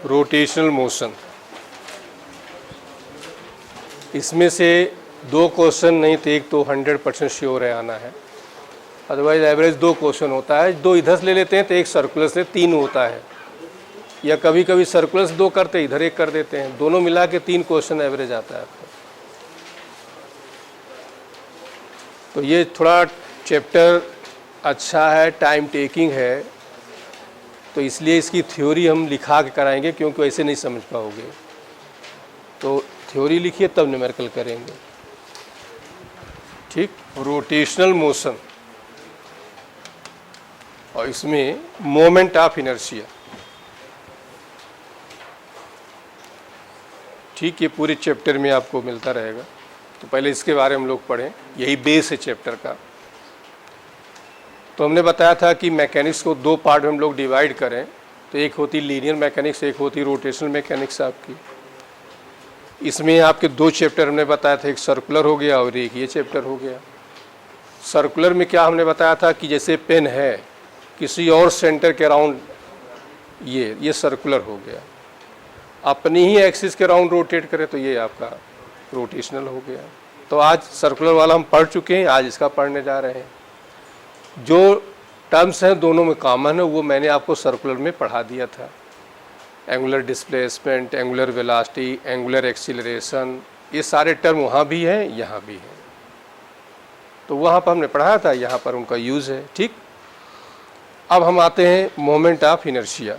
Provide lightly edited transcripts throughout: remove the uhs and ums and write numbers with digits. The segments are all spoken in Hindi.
Rotational motion. इसमें से 2 क्वेश्चन नहीं तो एक तो 100% श्योर है आना है, अदरवाइज एवरेज 2 क्वेश्चन होता है। 2 इधर से ले लेते हैं तो एक सर्कुलर से 3 होता है, या कभी कभी सर्कुलर से 2 करते इधर 1 कर देते हैं, दोनों मिला के 3 क्वेश्चन एवरेज आता है आपको। तो ये थोड़ा चैप्टर अच्छा है, टाइम टेकिंग है, तो इसलिए इसकी थ्योरी हम लिखा के कराएंगे, क्योंकि ऐसे नहीं समझ पाओगे। तो थ्योरी लिखिए तब न्यूमेरिकल करेंगे, ठीक। रोटेशनल मोशन, और इसमें मोमेंट ऑफ इनर्शिया, ठीक। ये पूरे चैप्टर में आपको मिलता रहेगा। तो पहले इसके बारे में हम लोग पढ़ें, यही बेस है चैप्टर का। तो हमने बताया था कि मैकेनिक्स को 2 पार्ट में हम लोग डिवाइड करें, तो एक होती लीनियर मैकेनिक्स, एक होती रोटेशनल मैकेनिक्स आपकी। इसमें आपके 2 चैप्टर हमने बताया था, एक सर्कुलर हो गया और एक ये चैप्टर हो गया। सर्कुलर में क्या हमने बताया था कि जैसे पेन है किसी और सेंटर के अराउंड, ये सर्कुलर हो गया, अपनी ही एक्सिस के अराउंड रोटेट करे तो ये आपका रोटेशनल हो गया। तो आज सर्कुलर वाला हम पढ़ चुके हैं, आज इसका पढ़ने जा रहे हैं। जो टर्म्स हैं दोनों में कॉमन है वो मैंने आपको सर्कुलर में पढ़ा दिया था। Angular displacement, angular velocity, angular acceleration, ये सारे टर्म वहाँ भी हैं, यहाँ भी हैं। तो वहाँ पर हमने पढ़ाया था, यहाँ पर उनका यूज़ है, ठीक। अब हम आते हैं मोमेंट ऑफ इनर्शिया।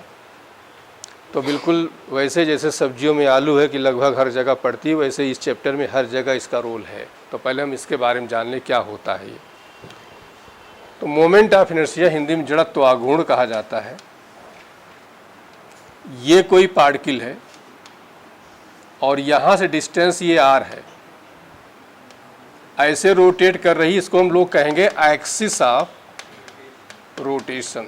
तो बिल्कुल वैसे जैसे सब्जियों में आलू है कि लगभग हर जगह पड़ती है, वैसे इस चैप्टर में हर जगह इसका रोल है। तो पहले हम इसके बारे में जान लें क्या होता है ये। तो मोमेंट ऑफ इनर्शिया हिंदी में जड़त्व आघूर्ण कहा जाता है। ये कोई पार्टिकल है और यहाँ से डिस्टेंस ये r है, ऐसे रोटेट कर रही, इसको हम लोग कहेंगे एक्सिस ऑफ रोटेशन।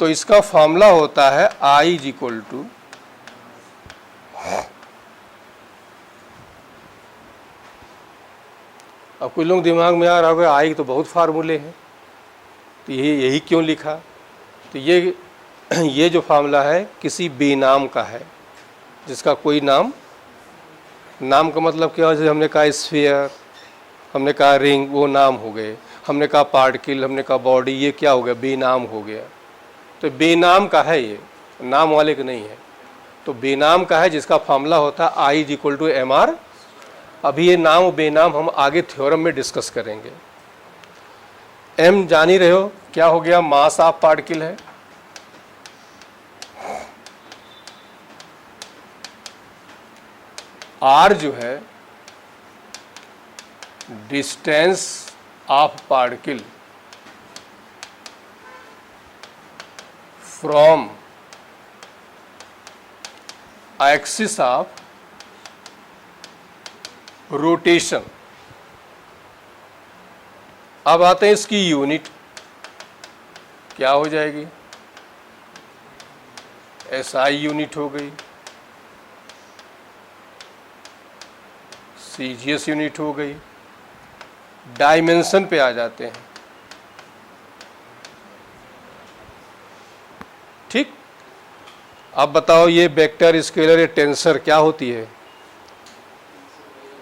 तो इसका फॉर्मूला होता है I = अब कुछ लोग दिमाग में आ रहा होगा आई तो बहुत फार्मूले हैं, तो यही क्यों लिखा। तो ये जो फार्मूला है किसी बेनाम का है, जिसका कोई नाम का मतलब क्या है। जैसे हमने कहा स्फीयर, हमने कहा रिंग, वो नाम हो गए। हमने कहा पार्टिकल, हमने कहा बॉडी, ये क्या हो गया, बेनाम हो गया। तो बेनाम का है, ये नाम वाले का नहीं है। तो बेनाम का है जिसका फार्मूला होता है I = mr। अभी ये नाम और बेनाम हम आगे थ्योरम में डिस्कस करेंगे। m जान ही रहे हो क्या हो गया, मास ऑफ पार्टिकल है। r जो है distance of particle from axis of rotation. अब आते हैं इसकी यूनिट, क्या हो जाएगी, SI यूनिट हो गई, CGS यूनिट हो गई। डायमेंशन पे आ जाते हैं, ठीक। अब बताओ ये वेक्टर, स्केलर या टेंसर क्या होती है,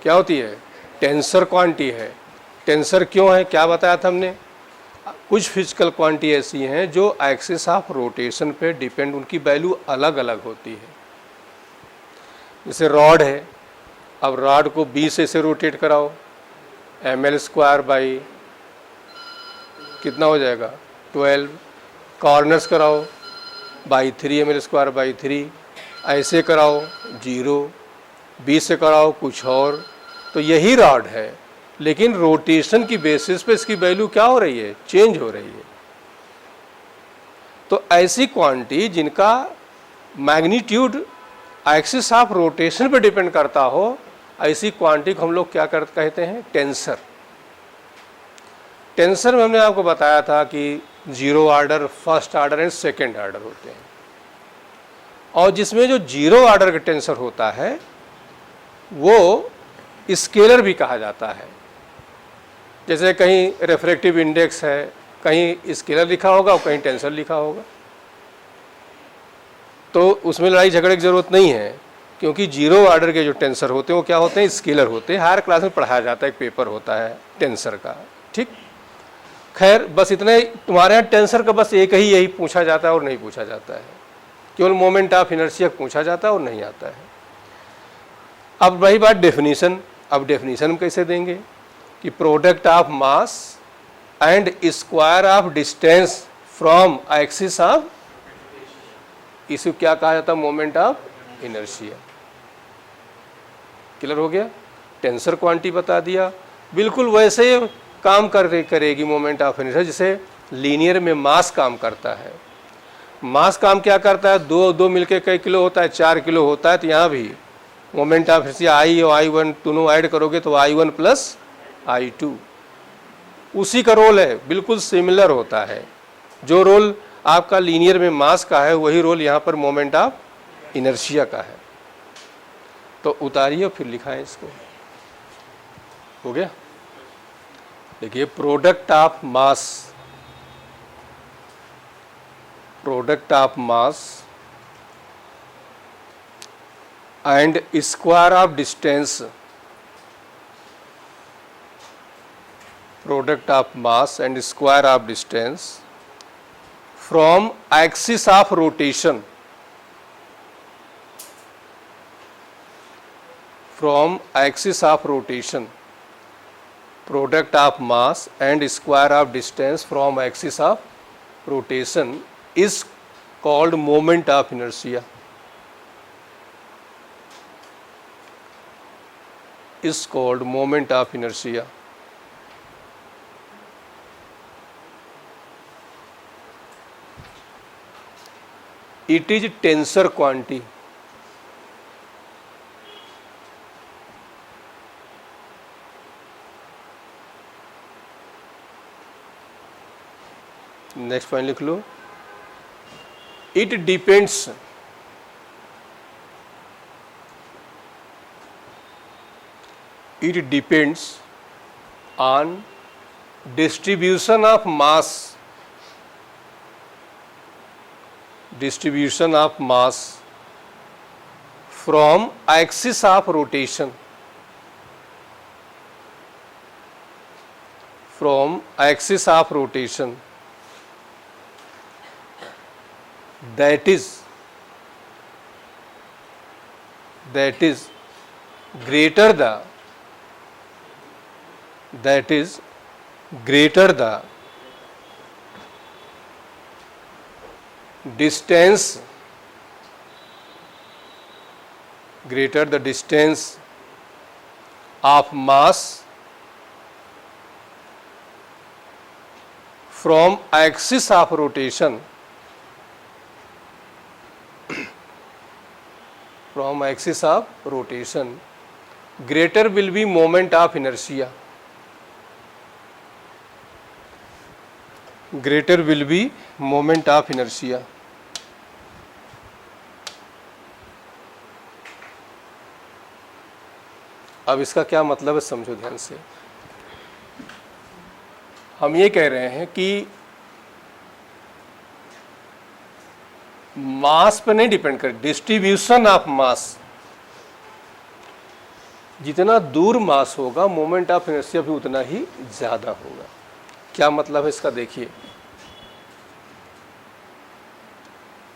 क्या होती है, टेंसर क्वांटिटी है। टेंसर क्यों है, क्या बताया था हमने, कुछ फिजिकल क्वांटिटी ऐसी हैं जो एक्सिस ऑफ रोटेशन पे डिपेंड, उनकी वैल्यू अलग अलग होती है। जैसे रॉड है, अब रॉड को 20 से रोटेट कराओ, ml² बाई कितना हो जाएगा 12, कॉर्नर्स कराओ बाई 3 ml² बाई 3, ऐसे कराओ 0, 20 से कराओ कुछ और। तो यही रॉड है, लेकिन रोटेशन की बेसिस पे इसकी वैल्यू क्या हो रही है, चेंज हो रही है। तो ऐसी क्वांटिटी जिनका मैग्नीट्यूड एक्सिस ऑफ रोटेशन पे डिपेंड करता हो, ऐसी क्वांटिटी को हम लोग क्या कहते हैं, टेंसर। टेंसर में हमने आपको बताया था कि 0 order, first order and second order होते हैं। और जिसमें जो 0 ऑर्डर का टेंसर होता है वो स्केलर भी कहा जाता है। जैसे कहीं रेफ्रेक्टिव इंडेक्स है, कहीं स्केलर लिखा होगा और कहीं टेंसर लिखा होगा। तो उसमें लड़ाई झगड़े की ज़रूरत नहीं है, क्योंकि जीरो ऑर्डर के जो टेंसर होते हैं वो क्या होते हैं, स्केलर होते हैं। हायर क्लास में पढ़ाया जाता है, एक पेपर होता है टेंसर का, ठीक। खैर बस इतने, तुम्हारे यहाँ टेंसर का बस एक ही यही पूछा जाता है और नहीं पूछा जाता है, केवल मोमेंट ऑफ इनर्शिया पूछा जाता है और नहीं आता है। अब वही बात डेफिनीशन, अब डेफिनीशन कैसे देंगे कि product of mass and square of distance from axis of, इसे क्या कहा जाता है, मोमेंट ऑफ इनर्शिया। क्लियर हो गया। टेंसर क्वांटिटी बता दिया, बिल्कुल वैसे काम करेगी मोमेंट ऑफ इनर्शिया जैसे लीनियर में मास काम करता है। मास काम क्या करता है, दो मिलके कई किलो होता है, 4 किलो होता है। तो यहाँ भी मोमेंट ऑफ इनर्शिया आई और I1 दोनों ऐड करोगे तो I1 प्लस I2, उसी का रोल है, बिल्कुल सिमिलर होता है। जो रोल आपका लीनियर में मास का है वही रोल यहाँ पर मोमेंट ऑफ इनर्शिया का है। तो उतारिए फिर लिखाएं इसको। हो गया। देखिए product of mass, product of mass and square of distance, product of mass and square of distance from axis of rotation, from axis of rotation, product of mass and square of distance from axis of rotation is called moment of inertia, is called moment of inertia. It is tensor quantity. Next point लिख लो, it depends, it depends on distribution of mass, distribution of mass from axis of rotation, from axis of rotation, that is greater the, that is greater the distance, greater the distance of mass from axis of rotation, from axis of rotation, greater will be moment of inertia, greater will be moment of inertia. अब इसका क्या मतलब है समझो ध्यान से। हम ये कह रहे हैं कि मास पर नहीं डिपेंड करे, डिस्ट्रीब्यूशन ऑफ मास, जितना दूर मास होगा मोमेंट ऑफ इनर्शिया भी उतना ही ज्यादा होगा। क्या मतलब है इसका, देखिए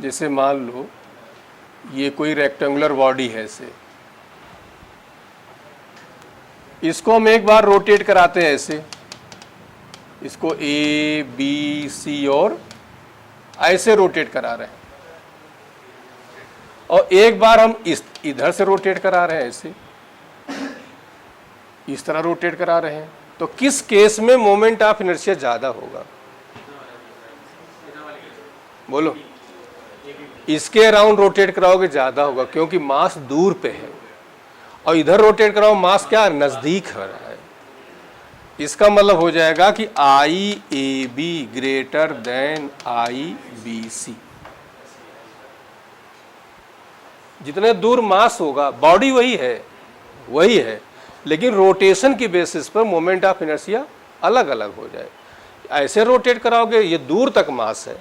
जैसे मान लो ये कोई रेक्टेंगुलर बॉडी है, ऐसे इसको हम एक बार रोटेट कराते हैं, ऐसे इसको ए बी सी और ऐसे रोटेट करा रहे हैं, और एक बार हम इधर से रोटेट करा रहे हैं, ऐसे इस तरह रोटेट करा रहे हैं। तो किस केस में मोमेंट ऑफ इनर्शिया ज्यादा होगा, बोलो। इसके अराउंड रोटेट कराओगे ज्यादा होगा, क्योंकि मास दूर पे है, और इधर रोटेट कराओ मास क्या नजदीक हो रहा है। इसका मतलब हो जाएगा कि I A B greater than I B C. जितने दूर मास होगा, बॉडी वही है, लेकिन रोटेशन की बेसिस पर मोमेंट ऑफ इनर्शिया अलग अलग हो जाए। ऐसे रोटेट कराओगे ये दूर तक मास है,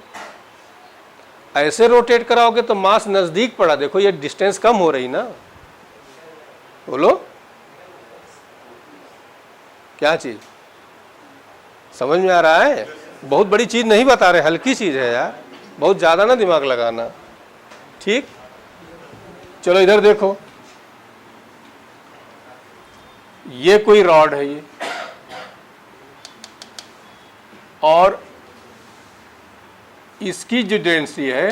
ऐसे रोटेट कराओगे तो मास नजदीक पड़ा, देखो ये डिस्टेंस कम हो रही ना। बोलो क्या चीज समझ में आ रहा है? बहुत बड़ी चीज नहीं बता रहे, हल्की चीज है यार, बहुत ज्यादा ना दिमाग लगाना। ठीक, चलो इधर देखो, ये कोई रॉड है ये, और इसकी जो डेंसिटी है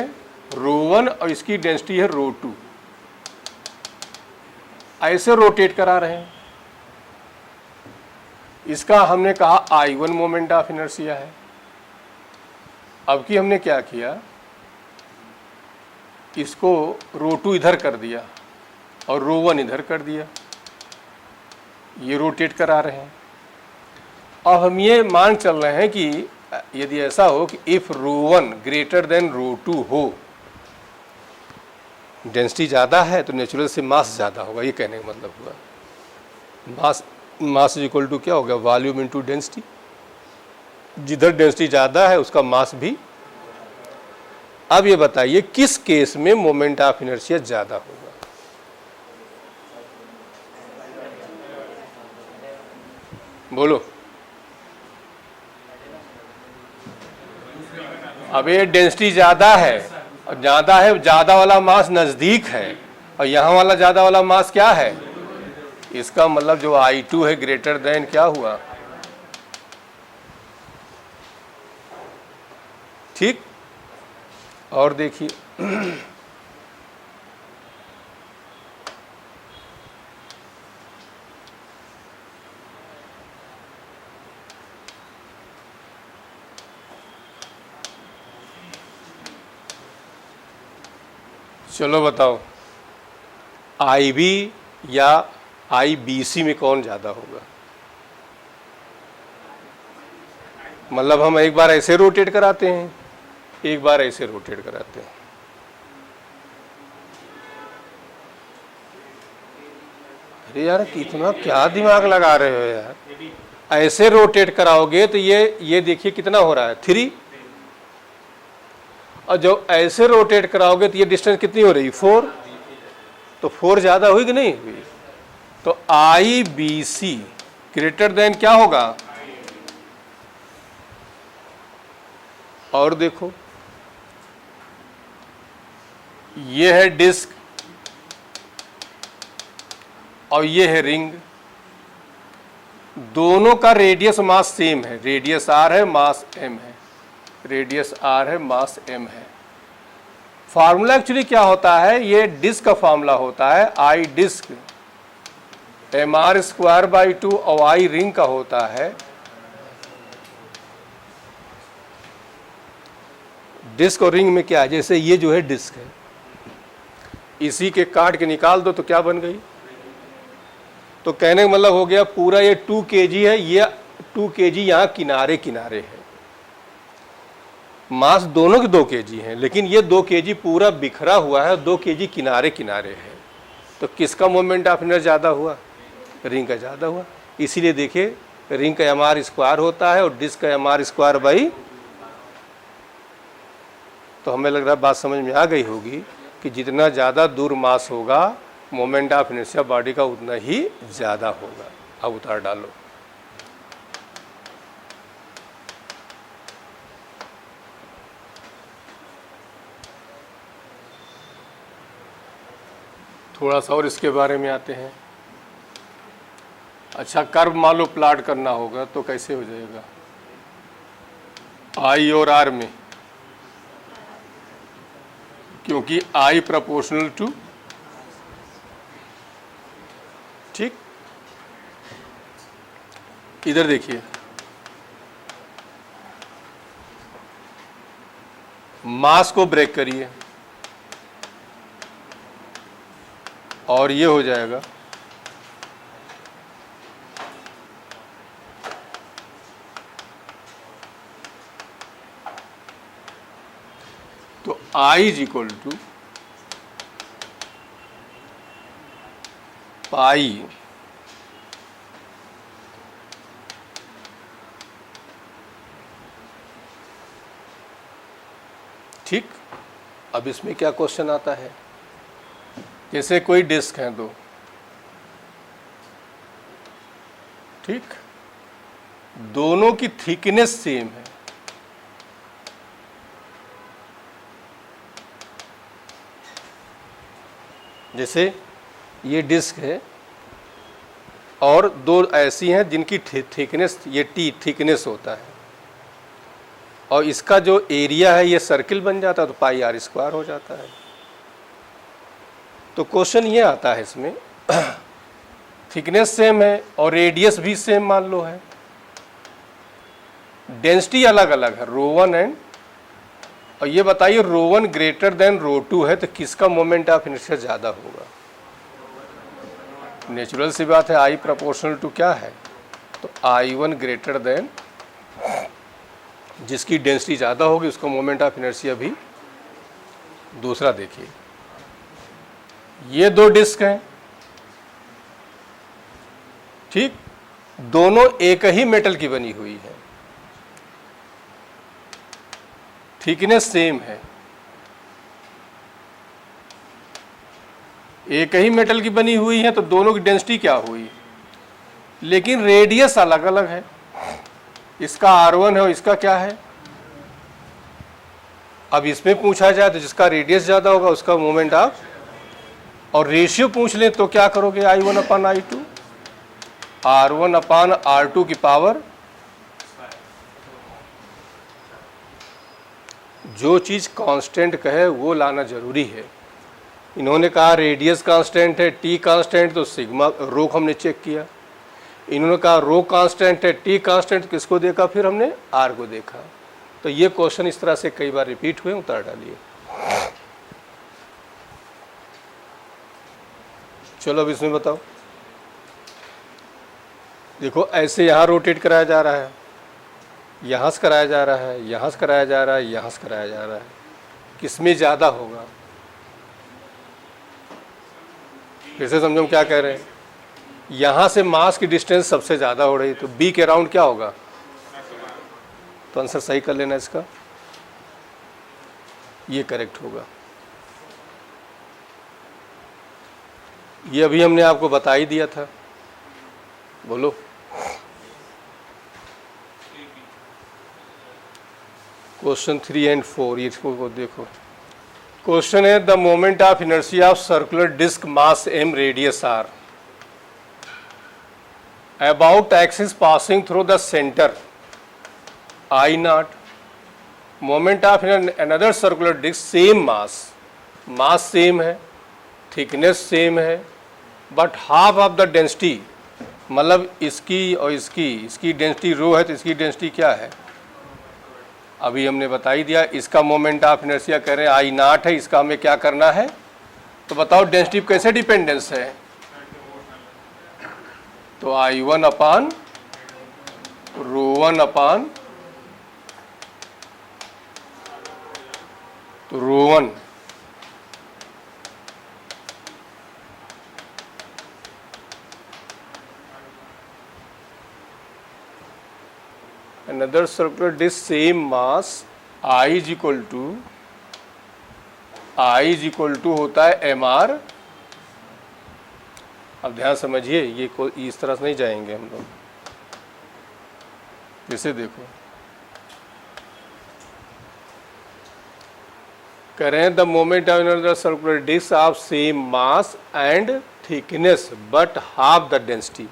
ρ1 और इसकी डेंसिटी है ρ2, ऐसे रोटेट करा रहे हैं। इसका हमने कहा I1 मोमेंट ऑफ इनर्शिया है। अब की हमने क्या किया, इसको ρ2 इधर कर दिया और ρ1 इधर कर दिया, ये रोटेट करा रहे हैं। अब हम ये मान चल रहे हैं कि यदि ऐसा हो कि इफ ρ1 ग्रेटर देन ρ2 हो, डेंसिटी ज़्यादा है तो नेचुरल से मास ज़्यादा होगा, ये कहने का मतलब हुआ। मास इज इक्वल टू क्या होगा, वॉल्यूम इनटू डेंसिटी। जिधर डेंसिटी ज़्यादा है उसका मास भी। अब ये बताइए किस केस में मोमेंट ऑफ इनर्शिया ज़्यादा होगा? बोलो। अब ये डेंसिटी ज़्यादा है, और ज़्यादा है, ज़्यादा वाला मास नज़दीक है, और यहाँ वाला ज़्यादा वाला मास क्या है? इसका मतलब जो I2 है ग्रेटर देन क्या हुआ? ठीक, और देखिए चलो बताओ, IB या IBC में कौन ज़्यादा होगा? मतलब हम एक बार ऐसे रोटेट कराते हैं, एक बार ऐसे रोटेट कराते हैं। अरे यार कितना क्या दिमाग लगा रहे हो यार, ऐसे रोटेट कराओगे तो ये देखिए कितना हो रहा है 3, और जब ऐसे रोटेट कराओगे तो ये डिस्टेंस कितनी हो रही 4, तो 4 ज़्यादा हुई कि नहीं हुई? तो IBC ग्रेटर देन क्या होगा? और देखो ये है डिस्क और ये है रिंग, दोनों का रेडियस मास सेम है, रेडियस r है मास m है, रेडियस r है मास m है। फार्मूला एक्चुअली क्या होता है, ये डिस्क का फार्मूला होता है I डिस्क mr²/2 और I रिंग का होता है डिस्क और रिंग में क्या है, जैसे ये जो है डिस्क है, इसी के काट के निकाल दो तो क्या बन गई? तो कहने का मतलब हो गया पूरा ये 2 kg है, ये 2 kg यहाँ किनारे किनारे है, मास दोनों के 2 kg हैं, लेकिन ये 2 kg पूरा बिखरा हुआ है, 2 kg किनारे किनारे है। तो किसका मोमेंट ऑफ इनर्शिया ज़्यादा हुआ? रिंग का ज़्यादा हुआ। इसीलिए देखिए रिंग का mr² होता है और डिस्क का mr²/। तो हमें लग रहा है बात समझ में आ गई होगी कि जितना ज़्यादा दूर मास होगा मोमेंट ऑफ इनर्शिया बॉडी का उतना ही ज़्यादा होगा। अब उतार डालो। थोड़ा सा और इसके बारे में आते हैं। अच्छा, कर्व मान लो प्लॉट करना होगा तो कैसे हो जाएगा? I और R में, क्योंकि I प्रोपोर्शनल टू, ठीक, इधर देखिए मास को ब्रेक करिए और ये हो जाएगा तो I इज इक्वल टू पाई ठीक। अब इसमें क्या क्वेश्चन आता है, जैसे कोई डिस्क है दो, ठीक, दोनों की थिकनेस सेम है, जैसे ये डिस्क है और दो ऐसी हैं जिनकी थिकनेस, ये टी थिकनेस होता है, और इसका जो एरिया है ये सर्किल बन जाता है, तो पाई आर स्क्वायर हो जाता है। तो क्वेश्चन ये आता है इसमें थिकनेस सेम है और रेडियस भी सेम मान लो है, डेंसिटी अलग अलग है रो वन एंड, और ये बताइए rho one greater than rho two है, तो किसका मोमेंट ऑफ इनर्शिया ज़्यादा होगा? नेचुरल सी बात है, आई प्रोपोर्शनल टू क्या है, तो आई वन ग्रेटर देन, जिसकी डेंसिटी ज़्यादा होगी उसका मोमेंट ऑफ इनर्शिया भी दूसरा। देखिए ये दो डिस्क हैं, ठीक, दोनों एक ही मेटल की बनी हुई है, थिकनेस सेम है, एक ही मेटल की बनी हुई है, तो दोनों की डेंसिटी क्या हुई, लेकिन रेडियस अलग अलग है, इसका R1 है और इसका क्या है। अब इसमें पूछा जाए तो जिसका रेडियस ज़्यादा होगा उसका मोमेंट ऑफ, और रेशियो पूछ लें तो क्या करोगे, I1 अपान I2, R1 अपान R2 की पावर, जो चीज़ कांस्टेंट कहे वो लाना जरूरी है। इन्होंने कहा रेडियस कांस्टेंट है, टी कांस्टेंट, तो सिग्मा रो हमने चेक किया। इन्होंने कहा रो कांस्टेंट है, टी कांस्टेंट, किसको देखा, फिर हमने आर को देखा। तो ये क्वेश्चन इस तरह से कई बार रिपीट हुए, उतार डालिए। चलो अब इसमें बताओ, देखो ऐसे यहाँ रोटेट कराया जा रहा है, यहाँ से कराया जा रहा है, यहाँ से कराया जा रहा है, यहाँ से कराया जा रहा है, किसमें ज़्यादा होगा? फिर से समझो हम क्या कह रहे हैं, यहाँ से मास की डिस्टेंस सबसे ज़्यादा हो रही, तो बी के अराउंड क्या होगा, तो आंसर सही कर लेना इसका, ये करेक्ट होगा। ये अभी हमने आपको बता ही दिया था, बोलो। क्वेश्चन 3 एंड 4, ये इसको देखो। क्वेश्चन है the moment of inertia of circular disc mass m radius r about axis passing through the centre I naught, moment of another circular disc same mass same है, थिकनेस सेम है, but half of the density, मतलब इसकी और इसकी डेंसिटी रो है तो इसकी डेंसिटी क्या है, अभी हमने बता ही दिया। इसका मोमेंट ऑफ इनर्शिया कह रहे हैं I नॉट है, इसका हमें क्या करना है, तो बताओ डेंसिटी कैसे डिपेंडेंस है, तो I1 upon row one upon row one, another circular disc same mass I is equal to होता है mr। अब ध्यान समझिए, ये कोई इस तरह से नहीं जाएंगे हम लोग, जैसे देखो करें the moment of another circular disc of same mass and thickness but half the density,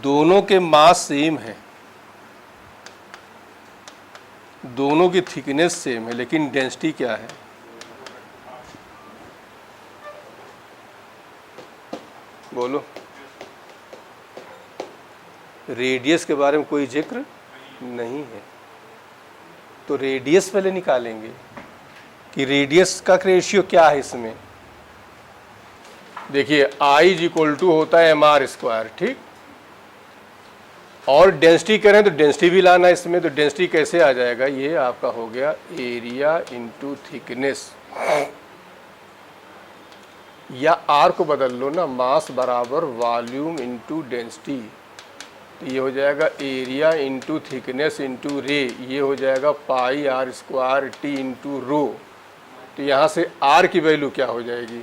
दोनों के मास सेम है, दोनों की थिकनेस सेम है, लेकिन डेंसिटी क्या है, बोलो। रेडियस के बारे में कोई जिक्र नहीं है, तो रेडियस पहले निकालेंगे कि रेडियस का रेशियो क्या है इसमें। देखिए I इज इक्वल टू होता है mr स्क्वायर, ठीक, और डेंसिटी करें तो डेंसिटी भी लाना है इसमें, तो डेंसिटी कैसे आ जाएगा, ये आपका हो गया एरिया इंटू थिकनेस, या R को बदल लो ना, मास बराबर वॉल्यूम इंटू डेंसिटी, तो ये हो जाएगा एरिया इंटू थिकनेस इंटू रे, ये हो जाएगा pi R square T into rho. तो यहाँ से आर की वैल्यू क्या हो जाएगी,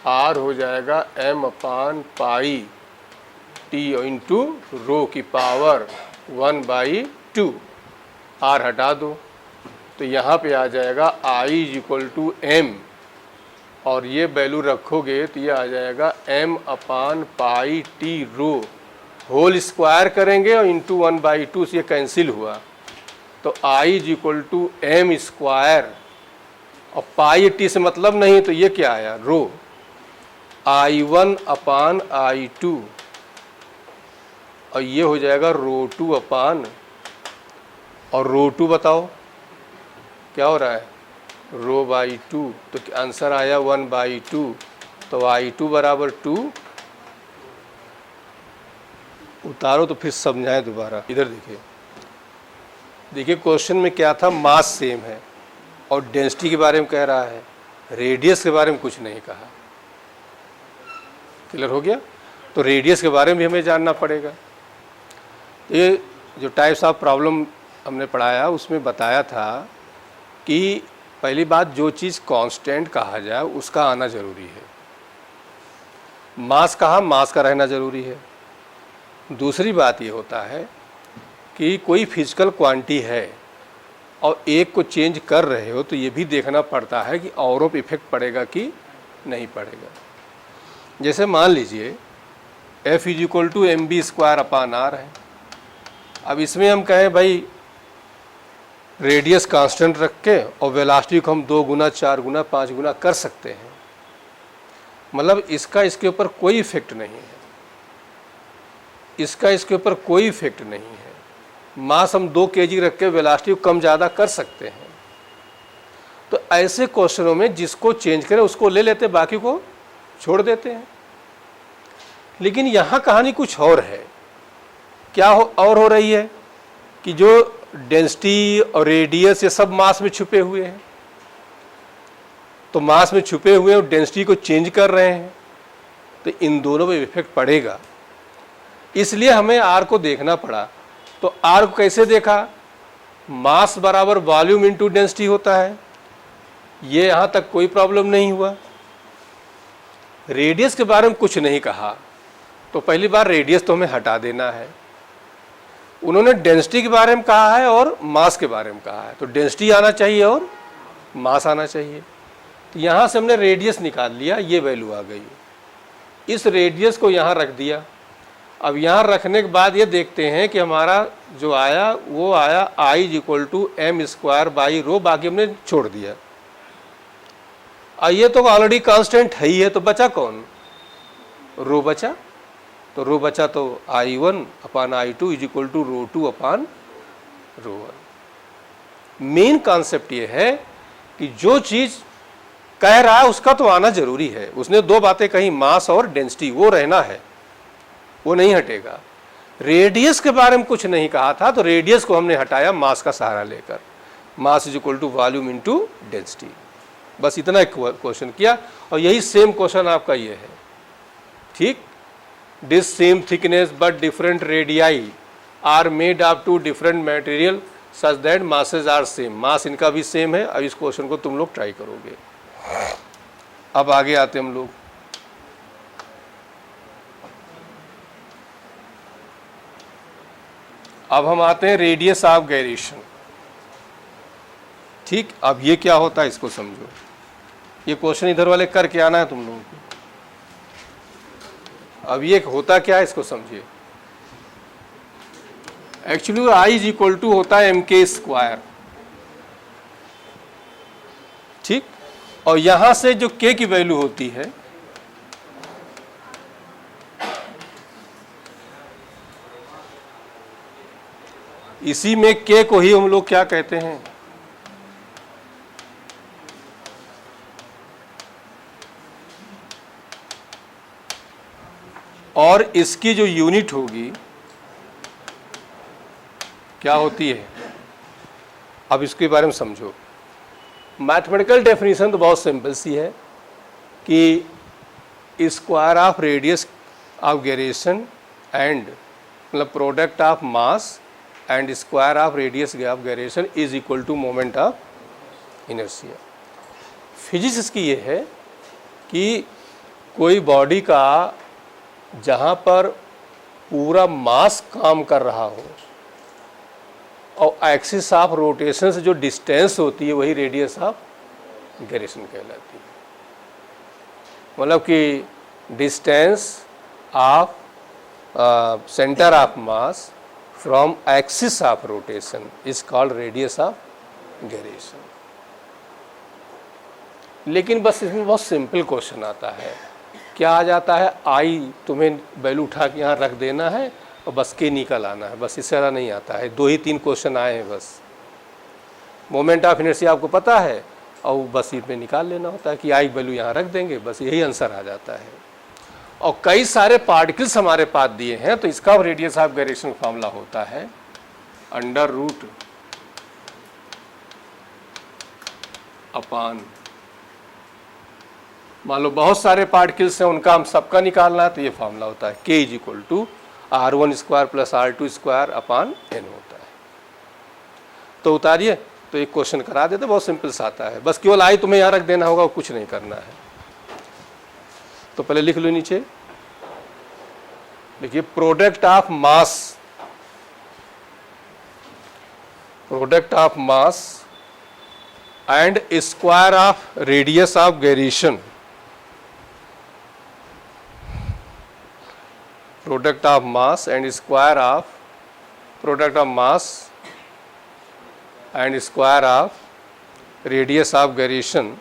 आर हो जाएगा M upon pi T into रो की पावर 1/2। आर हटा दो तो यहाँ पे आ जाएगा I is equal to M, और ये वैल्यू रखोगे तो ये आ जाएगा M upon pi T rho, whole square करेंगे और इंटू 1/2 से ये कैंसिल हुआ, तो I is equal to M square, और पाई टी से मतलब नहीं, तो ये क्या आया रो, I1 अपान I2, और ये हो जाएगा रो 2 अपान, और रो 2 बताओ क्या हो रहा है, रो/2, तो आंसर आया 1/2, तो I2 बराबर 2। उतारो तो फिर समझाएं दोबारा। इधर देखिए, देखिए क्वेश्चन में क्या था, मास सेम है और डेंसिटी के बारे में कह रहा है, रेडियस के बारे में कुछ नहीं कहा। क्लियर हो गया? तो रेडियस के बारे में भी हमें जानना पड़ेगा। ये जो टाइप्स ऑफ प्रॉब्लम हमने पढ़ाया उसमें बताया था कि पहली बात, जो चीज़ कांस्टेंट कहा जाए उसका आना ज़रूरी है। मास कहा, मास का रहना ज़रूरी है। दूसरी बात ये होता है कि कोई फिजिकल क्वांटिटी है और एक को चेंज कर रहे हो तो ये भी देखना पड़ता है कि औरों पे इफेक्ट पड़ेगा कि नहीं पड़ेगा। जैसे मान लीजिए F is equal to mv² upon r है। अब इसमें हम कहें भाई रेडियस कांस्टेंट रख के और वेलोसिटी को हम 2 गुना 4 गुना 5 गुना कर सकते हैं, मतलब इसका इसके ऊपर कोई इफेक्ट नहीं है, इसका इसके ऊपर कोई इफेक्ट नहीं है। मास हम 2 kg रख के वेलोसिटी को कम ज़्यादा कर सकते हैं। तो ऐसे क्वेश्चनों में जिसको चेंज करें उसको ले लेते, बाकी को छोड़ देते हैं। लेकिन यहाँ कहानी कुछ और है। क्या और हो रही है कि जो डेंसिटी और रेडियस ये सब मास में छुपे हुए हैं, तो मास में छुपे हुए और डेंसिटी को चेंज कर रहे हैं, तो इन दोनों पे इफेक्ट पड़ेगा। इसलिए हमें आर को देखना पड़ा। तो आर को कैसे देखा, मास बराबर वॉल्यूम इनटू डेंसिटी होता है, ये यहाँ तक कोई प्रॉब्लम नहीं हुआ। रेडियस के बारे में कुछ नहीं कहा, तो पहली बार रेडियस तो हमें हटा देना है। उन्होंने डेंसिटी के बारे में कहा है और मास के बारे में कहा है, तो डेंसिटी आना चाहिए और मास आना चाहिए। तो यहाँ से हमने रेडियस निकाल लिया, ये वैल्यू आ गई। इस रेडियस को यहाँ रख दिया। अब यहाँ रखने के बाद ये देखते हैं कि हमारा जो आया वो आया I is equal to m² rho, बाकी हमने छोड़ दिया। ये तो ऑलरेडी कांस्टेंट है ही है, तो बचा कौन, रो बचा। तो रो बचा तो I1 upon I2 is equal to rho 2 upon rho 1। Main concept ये है कि जो चीज़ कह रहा है उसका तो आना जरूरी है। उसने 2 बातें कही, मास और डेंसिटी, वो रहना है, वो नहीं हटेगा। रेडियस के बारे में कुछ नहीं कहा था, तो रेडियस को हमने हटाया मास का सहारा लेकर। Mass is equal to volume into density, बस इतना एक क्वेश्चन किया। और यही सेम क्वेश्चन आपका ये है, ठीक। This same thickness but different radii are made of 2 different material such that masses are same। मास इनका भी सेम है। अब इस क्वेश्चन को तुम लोग ट्राई करोगे। अब आगे आते हम लोग। अब हम आते हैं रेडियस ऑफ गायरेशन, ठीक। अब ये क्या होता है इसको समझो। ये क्वेश्चन इधर वाले करके आना है तुम लोगों को। अब ये होता क्या है इसको समझिए। Actually I is equal to होता है mk², ठीक। और यहां से जो k की वैल्यू होती है, इसी में k को ही हम लोग क्या कहते हैं, और इसकी जो यूनिट होगी क्या होती है। अब इसके बारे में समझो। मैथमेटिकल डेफिनेशन तो बहुत सिंपल सी है कि square of radius of gyration and मतलब product of mass and square of radius of gyration is equal to moment of inertia. Physics इसकी ये है कि कोई बॉडी का जहाँ पर पूरा मास काम कर रहा हो और एक्सिस ऑफ रोटेशन से जो डिस्टेंस होती है वही रेडियस ऑफ गायरेशन कहलाती है। मतलब कि distance of centre of mass from axis of rotation is called radius of gyration. लेकिन बस इसमें बहुत सिंपल क्वेश्चन आता है, क्या आ जाता है, आई तुम्हें वैल्यू उठा के यहाँ रख देना है और बस के निकल आना है, बस इससे ज़्यादा नहीं आता है। 2 ही 3 क्वेश्चन आए हैं बस। मोमेंट ऑफ इनर्शिया आपको पता है और बस इसमें निकाल लेना होता है कि आई वैल्यू यहाँ रख देंगे, बस यही आंसर आ जाता है। और कई सारे पार्टिकल्स हमारे पास दिए हैं, तो इसका रेडियस ऑफ गायरेशन फॉर्मूला होता है अंडर रूट अपान, मान लो बहुत सारे पार्टिकल्स हैं, उनका हम सबका निकालना है, तो ये फॉर्मूला होता है k is equal to r1² plus r2² upon n होता है। तो उतारिए, तो एक क्वेश्चन करा देते, बहुत सिंपल सा आता है, बस केवल आई तुम्हें यहाँ रख देना होगा, कुछ नहीं करना है। तो पहले लिख लो नीचे, देखिए product of mass and square of radius of gyration, product of mass and square of radius of gyration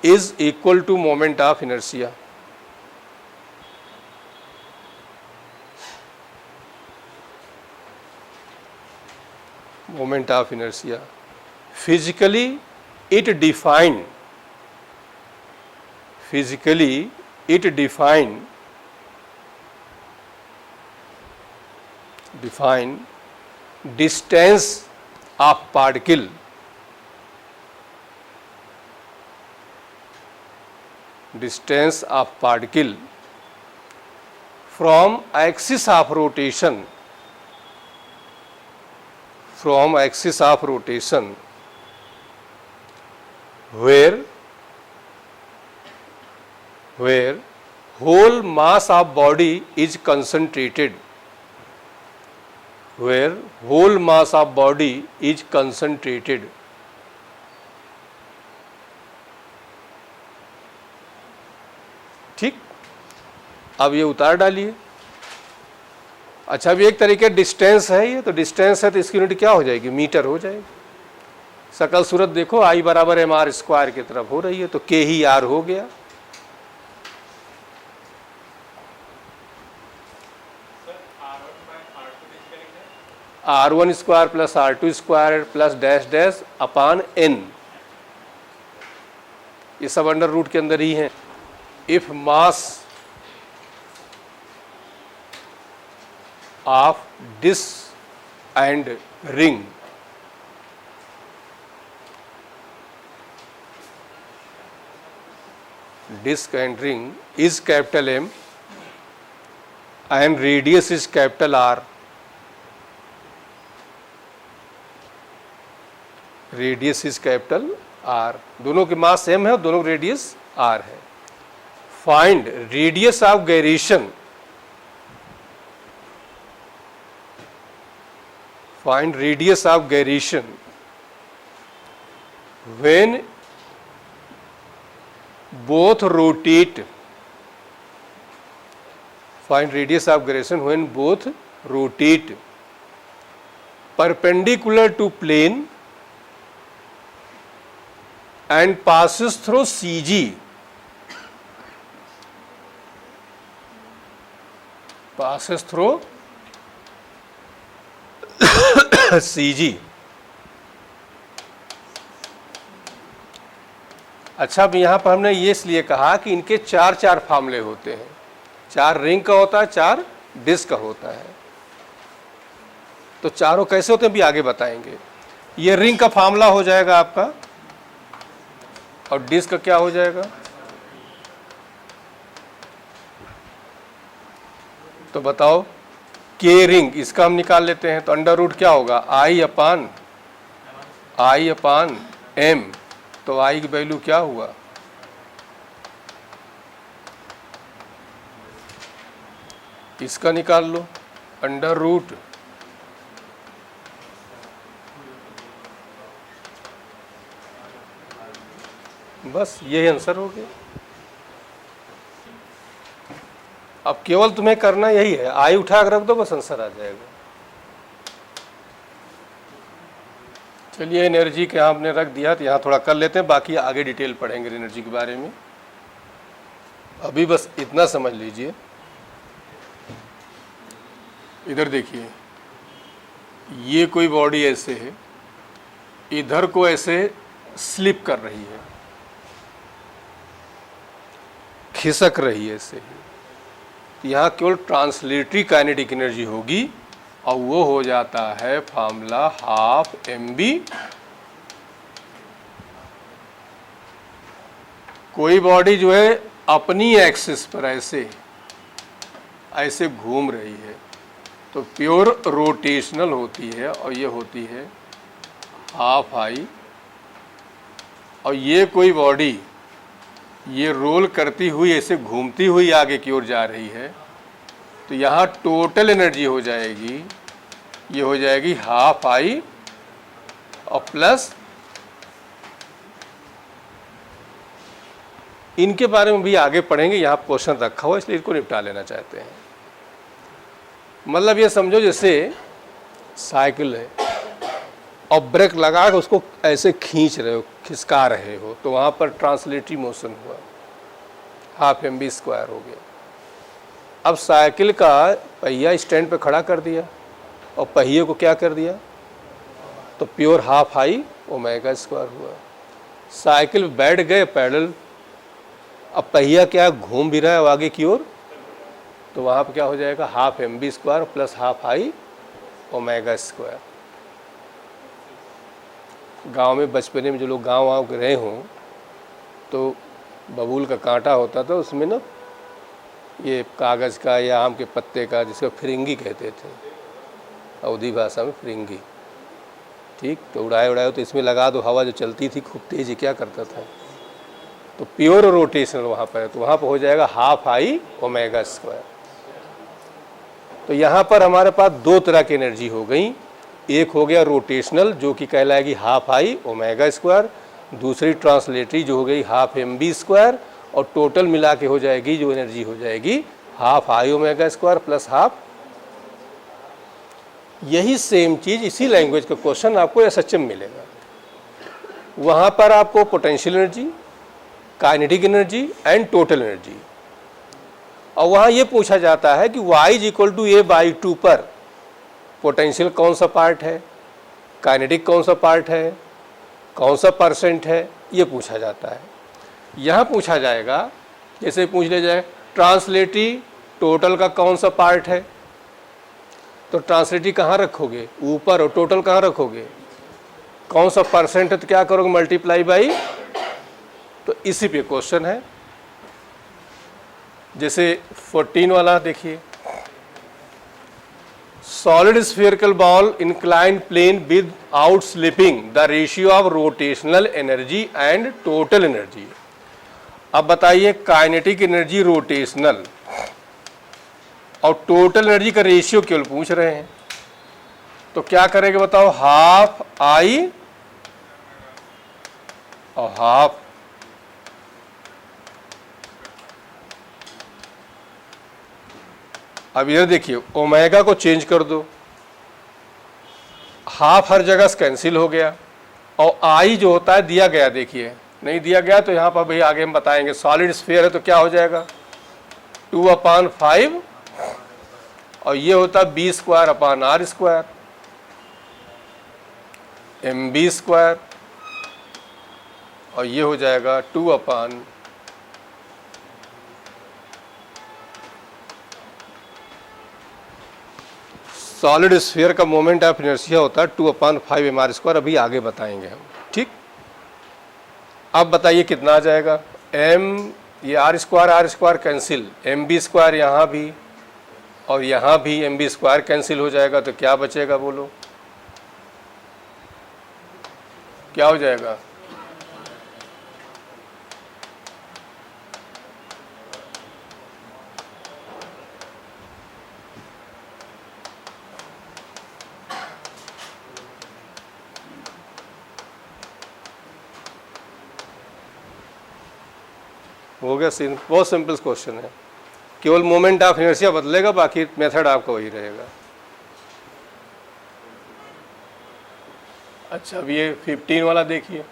is equal to moment of inertia. Moment of inertia. Physically it defined distance of particle from axis of rotation where whole mass of body is concentrated, ठीक। अब ये उतार डालिए। अच्छा, अभी एक तरीके डिस्टेंस है, ये तो डिस्टेंस है तो इसकी यूनिट क्या हो जाएगी, मीटर हो जाएगी। सकल सूरत देखो, आई बराबर एम आर स्क्वायर की तरफ हो रही है, तो के ही आर हो गया। r1² plus r2² plus dash dash upon n, ये सब अंडर रूट के अंदर ही है। If mass of disc and ring is capital M and radius is capital R, दोनों के मास सेम है और दोनों रेडियस R है। Find radius of gyration, when both rotate, perpendicular to plane and passes through CG, CG। अच्छा, अब यहाँ पर हमने ये इसलिए कहा कि इनके 4 फार्मूले होते हैं, 4 रिंग का होता है, 4 डिस्क का होता है। तो चारों कैसे होते हैं भी आगे बताएंगे। ये रिंग का फार्मूला हो जाएगा आपका, और डिस्क का क्या हो जाएगा, तो बताओ के रिंग, इसका हम निकाल लेते हैं। तो अंडर रूट क्या होगा, आई अपान एम। तो आई की वैल्यू क्या हुआ, इसका निकाल लो, अंडर रूट बस यही आंसर हो गया। अब केवल तुम्हें करना यही है, आई उठा कर रख दो, बस आंसर आ जाएगा। चलिए एनर्जी के यहाँ हमने रख दिया, तो यहाँ थोड़ा कर लेते हैं, बाकी आगे डिटेल पढ़ेंगे एनर्जी के बारे में। अभी बस इतना समझ लीजिए। इधर देखिए, ये कोई बॉडी ऐसे है, इधर को ऐसे स्लिप कर रही है, खिसक रही है ऐसे ही। यहाँ केवल ट्रांसलेटरी काइनेटिक एनर्जी होगी और वो हो जाता है फार्मूला हाफ mv। कोई बॉडी जो है अपनी एक्सिस पर ऐसे ऐसे घूम रही है तो प्योर रोटेशनल होती है, और ये होती है हाफ आई। और ये कोई बॉडी ये रोल करती हुई ऐसे घूमती हुई आगे की ओर जा रही है, तो यहाँ टोटल एनर्जी हो जाएगी, ये हो जाएगी हाफ आई और प्लस, इनके बारे में भी आगे पढ़ेंगे, यहाँ क्वेश्चन रखा हुआ इसलिए इसको निपटा लेना चाहते हैं। मतलब ये समझो जैसे साइकिल है और ब्रेक लगा कर उसको ऐसे खींच रहे हो, खिसका रहे हो, तो वहाँ पर ट्रांसलेटरी मोशन हुआ, हाफ mv स्क्वायर हो गया। अब साइकिल का पहिया स्टैंड पे खड़ा कर दिया और पहिए को क्या कर दिया, तो pure half I omega square हुआ। साइकिल बैठ गए पैडल, अब पहिया क्या घूम भी रहा है आगे की ओर, तो वहाँ पर क्या हो जाएगा, half mv square plus half I omega square. गांव में बचपने में जो लोग गांव रहे हों तो बबूल का कांटा होता था, उसमें ना ये कागज़ का या आम के पत्ते का, जिसको फिरिंगी कहते थे, अवधी भाषा में फिरिंगी, ठीक। तो उड़ाए तो इसमें लगा दो, हवा जो चलती थी खूब तेज, क्या करता था, तो प्योर रोटेशनल वहाँ पर है, तो वहाँ पर हो जाएगा हाफ आई ओमेगा स्क्वायर। तो यहाँ पर हमारे पास दो तरह की एनर्जी हो गई, एक हो गया रोटेशनल जो कि कहलाएगी हाफ आई ओमेगा स्क्वायर, दूसरी ट्रांसलेटरी जो हो गई हाफ mv स्क्वायर, और टोटल मिला के हो जाएगी जो एनर्जी हो जाएगी half I omega square plus half. यही सेम चीज़ इसी लैंग्वेज का क्वेश्चन आपको SHM मिलेगा। वहाँ पर आपको potential energy, kinetic energy and total energy, और वहाँ ये पूछा जाता है कि y = a/2 पर पोटेंशियल कौन सा पार्ट है, काइनेटिक कौन सा पार्ट है, कौन सा परसेंट है, ये पूछा जाता है। यहाँ पूछा जाएगा, जैसे पूछ लिया जाए ट्रांसलेटरी टोटल का कौन सा पार्ट है, तो ट्रांसलेटरी कहाँ रखोगे, ऊपर, और टोटल कहाँ रखोगे, कौन सा परसेंट है, तो क्या करोगे, मल्टीप्लाई बाई। तो इसी पे क्वेश्चन है। जैसे 14 वाला देखिए, solid spherical ball inclined plane without slipping, the ratio of rotational energy and total energy। अब बताइए काइनेटिक एनर्जी, रोटेशनल और टोटल एनर्जी का रेशियो केवल पूछ रहे हैं, तो क्या करेंगे बताओ, हाफ आई और हाफ। अब इधर देखिए, ओमेगा को चेंज कर दो, हाफ हर जगह से कैंसिल हो गया, और आई जो होता है दिया गया, देखिए नहीं दिया गया तो यहाँ पर भाई आगे हम बताएंगे। सॉलिड स्फीयर है तो क्या हो जाएगा, 2/5, और ये होता है b²/r² mv स्क्वायर, और ये हो जाएगा 2/, सॉलिड स्फीयर का मोमेंट ऑफ इनर्शिया होता है 2/5 mr², अभी आगे बताएंगे हम, ठीक। अब बताइए कितना आ जाएगा, m, ये r² कैंसिल, mv स्क्वायर यहाँ भी, और यहाँ भी एम बी स्क्वायर कैंसिल हो जाएगा, तो क्या बचेगा बोलो, क्या हो जाएगा? हो गया सीन, बहुत सिंपल क्वेश्चन है, केवल मोमेंट ऑफ इनर्शिया बदलेगा, बाकी मेथड आपका वही रहेगा। अच्छा, अब ये 15 वाला देखिए।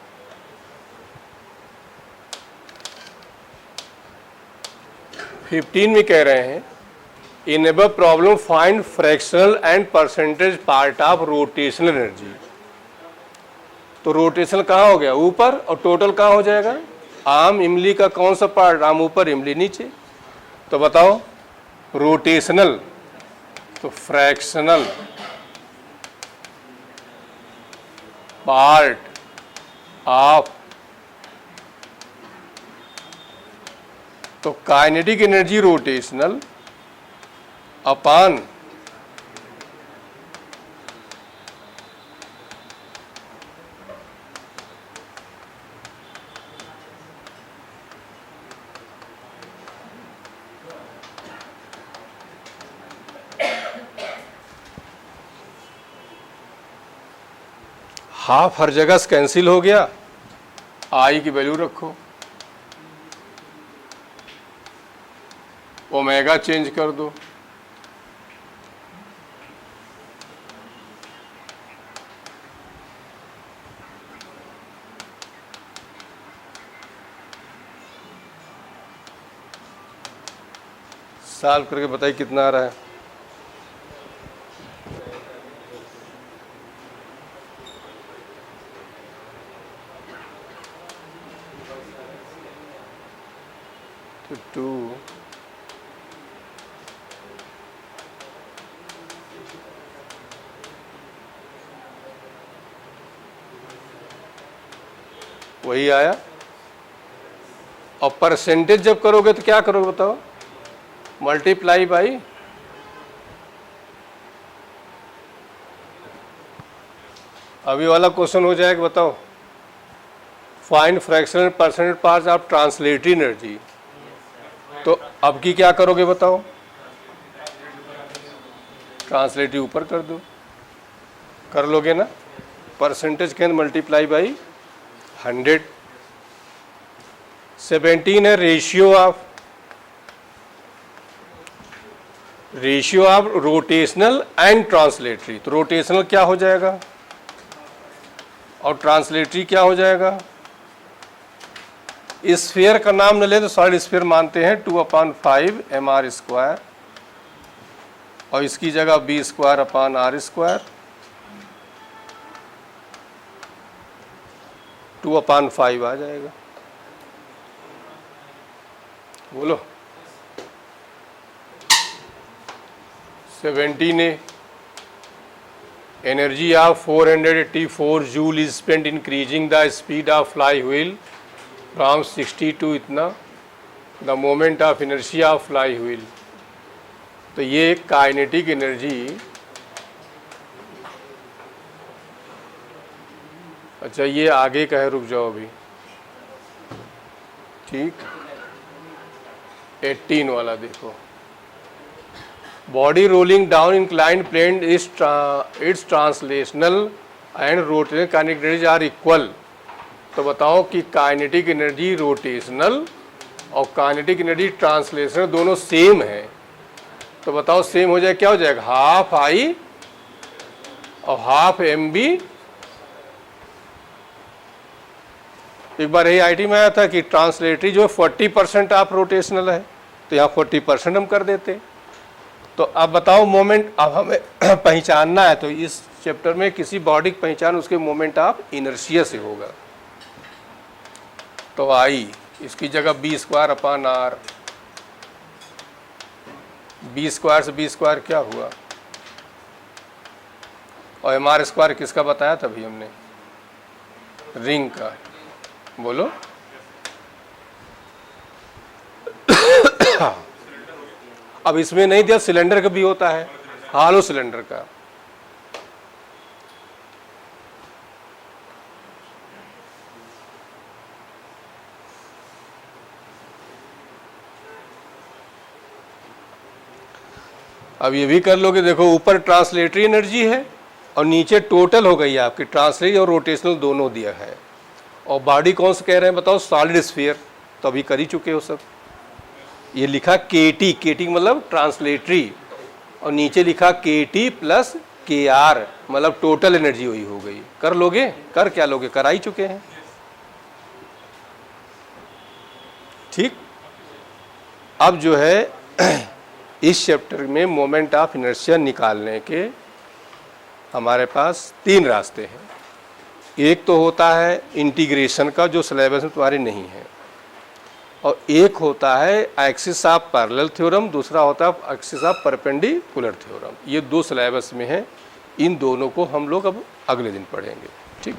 में कह रहे हैं in above problem find fractional and percentage part of rotational energy. तो रोटेशनल कहाँ हो गया? ऊपर, और टोटल कहाँ हो जाएगा? आम इमली का कौन सा पार्ट? आम ऊपर, इमली नीचे। तो बताओ रोटेशनल, तो फ्रैक्शनल पार्ट ऑफ, तो काइनेटिक एनर्जी रोटेशनल अपान हाफ हर जगह से कैंसिल हो गया, आई की वैल्यू रखो, ओमेगा चेंज कर दो, सॉल्व करके बताइए कितना आ रहा है। तो 2 वही आया। और परसेंटेज जब करोगे तो क्या करोगे बताओ? मल्टीप्लाई बाई अभी वाला क्वेश्चन हो जाएगा, बताओ find fractional percentage part of translatory energy. तो अब की क्या करोगे बताओ? ट्रांसलेटरी ऊपर कर दो, कर लोगे ना? परसेंटेज के अंदर मल्टीप्लाई बाई 100। 17 है ratio of rotational and translatory. तो रोटेशनल क्या हो जाएगा और ट्रांसलेटरी क्या हो जाएगा? स्फीयर का नाम न ले तो सॉलिड स्फीयर मानते हैं, 2/5 mr², और इसकी जगह b²/r², 2/5 आ जाएगा। बोलो 17 energy of 484 joule is spent increasing the speed of flywheel from 60 to इतना, the moment of inertia of flywheel. तो ये काइनेटिक एनर्जी, अच्छा ये आगे का है, रुक जाओ अभी, ठीक। 18 वाला देखो, body rolling down inclined plane its translational and rotational kinetic energy are equal. तो बताओ कि काइनेटिक एनर्जी रोटेशनल और काइनेटिक एनर्जी ट्रांसलेशनल दोनों सेम है। तो बताओ सेम हो जाए क्या हो जाएगा? हाफ आई और हाफ एम बी। एक बार यही आईटी में आया था कि ट्रांसलेटरी जो 40% ऑफ रोटेशनल है, तो यहाँ 40% हम कर देते। तो अब बताओ मोमेंट, अब हमें पहचानना है, तो इस चैप्टर में किसी बॉडी की पहचान उसके मोमेंट ऑफ इनर्शिया से होगा। तो आई इसकी जगह b²/r, b² से b² क्या हुआ, और mr² किसका बताया था अभी हमने? रिंग का। बोलो अब इसमें नहीं दिया, सिलेंडर का भी होता है, हॉलो सिलेंडर का। अब ये भी कर लोगे, देखो ऊपर ट्रांसलेटरी एनर्जी है और नीचे टोटल हो गई आपकी, ट्रांसलेटरी और रोटेशनल दोनों दिया है। और बॉडी कौन सा कह रहे हैं बताओ, सॉलिड स्फीयर, तो अभी कर ही चुके हो सब। ये लिखा केटी, केटी मतलब ट्रांसलेटरी, और नीचे लिखा केटी प्लस के आर, मतलब टोटल एनर्जी वही हो गई। कर लोगे, कर क्या लोगे, कर ही चुके हैं। ठीक, अब जो है इस चैप्टर में मोमेंट ऑफ इनर्शिया निकालने के हमारे पास 3 रास्ते हैं। एक तो होता है इंटीग्रेशन का, जो सिलेबस में तुम्हारे नहीं है, और एक होता है एक्सिस ऑफ पैरेलल थ्योरम, दूसरा होता है एक्सिस ऑफ परपेंडिकुलर थ्योरम। ये 2 सिलेबस में है, इन दोनों को हम लोग अब अगले दिन पढ़ेंगे। ठीक।